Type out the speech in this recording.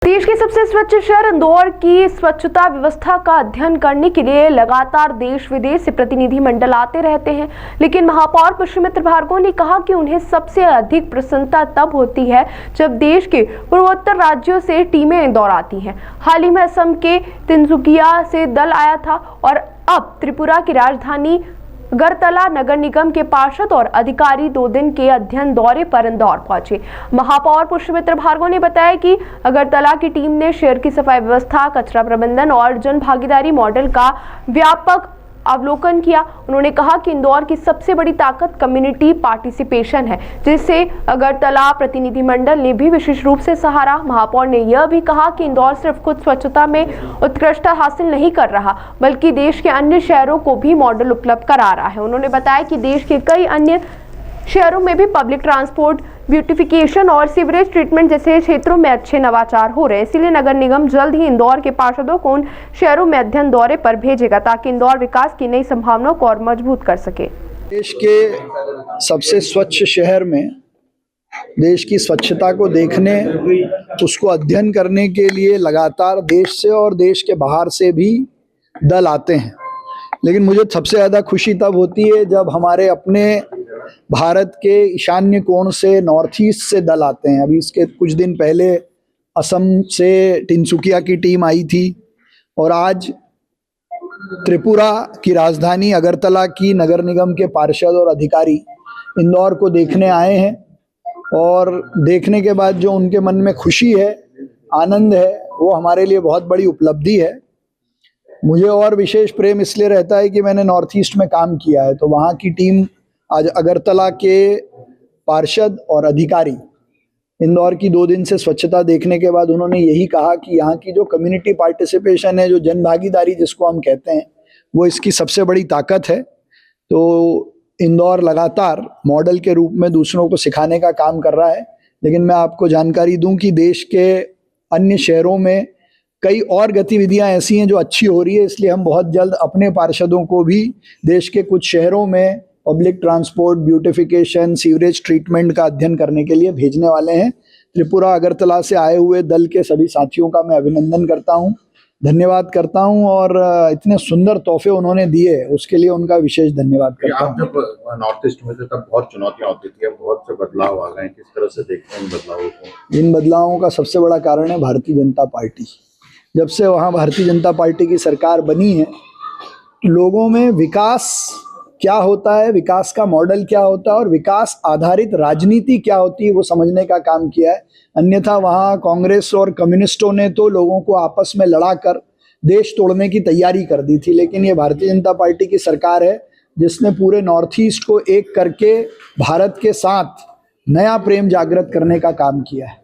देश के सबसे स्वच्छ शहर इंदौर की स्वच्छता व्यवस्था का अध्ययन करने के लिए लगातार देश विदेश से प्रतिनिधि मंडल आते रहते हैं, लेकिन महापौर पुष्यमित्र भार्गव ने कहा कि उन्हें सबसे अधिक प्रसन्नता तब होती है जब देश के पूर्वोत्तर राज्यों से टीमें इंदौर आती हैं। हाल ही में असम के तिनसुकिया से दल आया था और अब त्रिपुरा की राजधानी अगरतला नगर निगम के पार्षद और अधिकारी 2 दिन के अध्ययन दौरे पर इंदौर पहुंचे। महापौर पुष्यमित्र भार्गव ने बताया कि अगरतला की टीम ने शहर की सफाई व्यवस्था, कचरा प्रबंधन और जन भागीदारी मॉडल का व्यापक अवलोकन किया। उन्होंने कहा कि इंदौर की सबसे बड़ी ताकत कम्युनिटी पार्टिसिपेशन है, जिसे अगरतला प्रतिनिधिमंडल ने भी विशेष रूप से सहारा। महापौर ने यह भी कहा कि इंदौर सिर्फ खुद स्वच्छता में उत्कृष्टता हासिल नहीं कर रहा, बल्कि देश के अन्य शहरों को भी मॉडल उपलब्ध करा रहा है। उन्होंने बताया कि देश के कई अन्य शहरों में भी पब्लिक ट्रांसपोर्ट, ब्यूटिफिकेशन और सीवरेज ट्रीटमेंट जैसे क्षेत्रों में अच्छे नवाचार हो रहे हैं। इसलिए नगर निगम जल्द ही इंदौर के पार्षदों को उन शहरों में अध्ययन दौरे पर भेजेगा ताकि इंदौर विकास की नई संभावनाओं को और मजबूत कर सके। देश के सबसे स्वच्छ शहर में देश की स्वच्छता को देखने, उसको अध्ययन करने के लिए लगातार देश से और देश के बाहर से भी दल आते हैं। लेकिन मुझे सबसे ज़्यादा खुशी तब होती है जब हमारे अपने भारत के ईशान्य कोण से, नॉर्थ ईस्ट से दल आते हैं। अभी इसके कुछ दिन पहले असम से तिनसुकिया की टीम आई थी और आज त्रिपुरा की राजधानी अगरतला की नगर निगम के पार्षद और अधिकारी इंदौर को देखने आए हैं। और देखने के बाद जो उनके मन में खुशी है, आनंद है, वो हमारे लिए बहुत बड़ी उपलब्धि है। मुझे और विशेष प्रेम इसलिए रहता है कि मैंने नॉर्थ ईस्ट में काम किया है, तो वहाँ की टीम आज अगरतला के पार्षद और अधिकारी इंदौर की 2 दिन से स्वच्छता देखने के बाद उन्होंने यही कहा कि यहाँ की जो कम्युनिटी पार्टिसिपेशन है, जो जन भागीदारी जिसको हम कहते हैं, वो इसकी सबसे बड़ी ताकत है। तो इंदौर लगातार मॉडल के रूप में दूसरों को सिखाने का काम कर रहा है। लेकिन मैं आपको जानकारी दूं कि देश के अन्य शहरों में कई और गतिविधियां ऐसी हैं जो अच्छी हो रही है। इसलिए हम बहुत जल्द अपने पार्षदों को भी देश के कुछ शहरों में public transport, beautification, sewerage treatment का अध्ययन करने के लिए भेजने वाले हैं। त्रिपुरा अगरतला से आए हुए दल के सभी साथियों का मैं अभिनंदन करता हूं, धन्यवाद करता हूं और इतने सुंदर तोहफे उन्होंने दिए, उसके लिए उनका विशेष धन्यवाद करता हूं। आप जब नॉर्थ ईस्ट में थे तब बहुत चुनौतियां होती थी, अब बहुत से बदलाव आ गए हैं, किस तरह से देखते हैं इन बदलावों को? इन बदलावों का सबसे बड़ा कारण है भारतीय जनता पार्टी। जब से वहाँ भारतीय जनता पार्टी की सरकार बनी है, लोगों में विकास क्या होता है, विकास का मॉडल क्या होता है और विकास आधारित राजनीति क्या होती है, वो समझने का काम किया है। अन्यथा वहाँ कांग्रेस और कम्युनिस्टों ने तो लोगों को आपस में लड़ाकर देश तोड़ने की तैयारी कर दी थी। लेकिन ये भारतीय जनता पार्टी की सरकार है जिसने पूरे नॉर्थ ईस्ट को एक करके भारत के साथ नया प्रेम जागृत करने का काम किया है।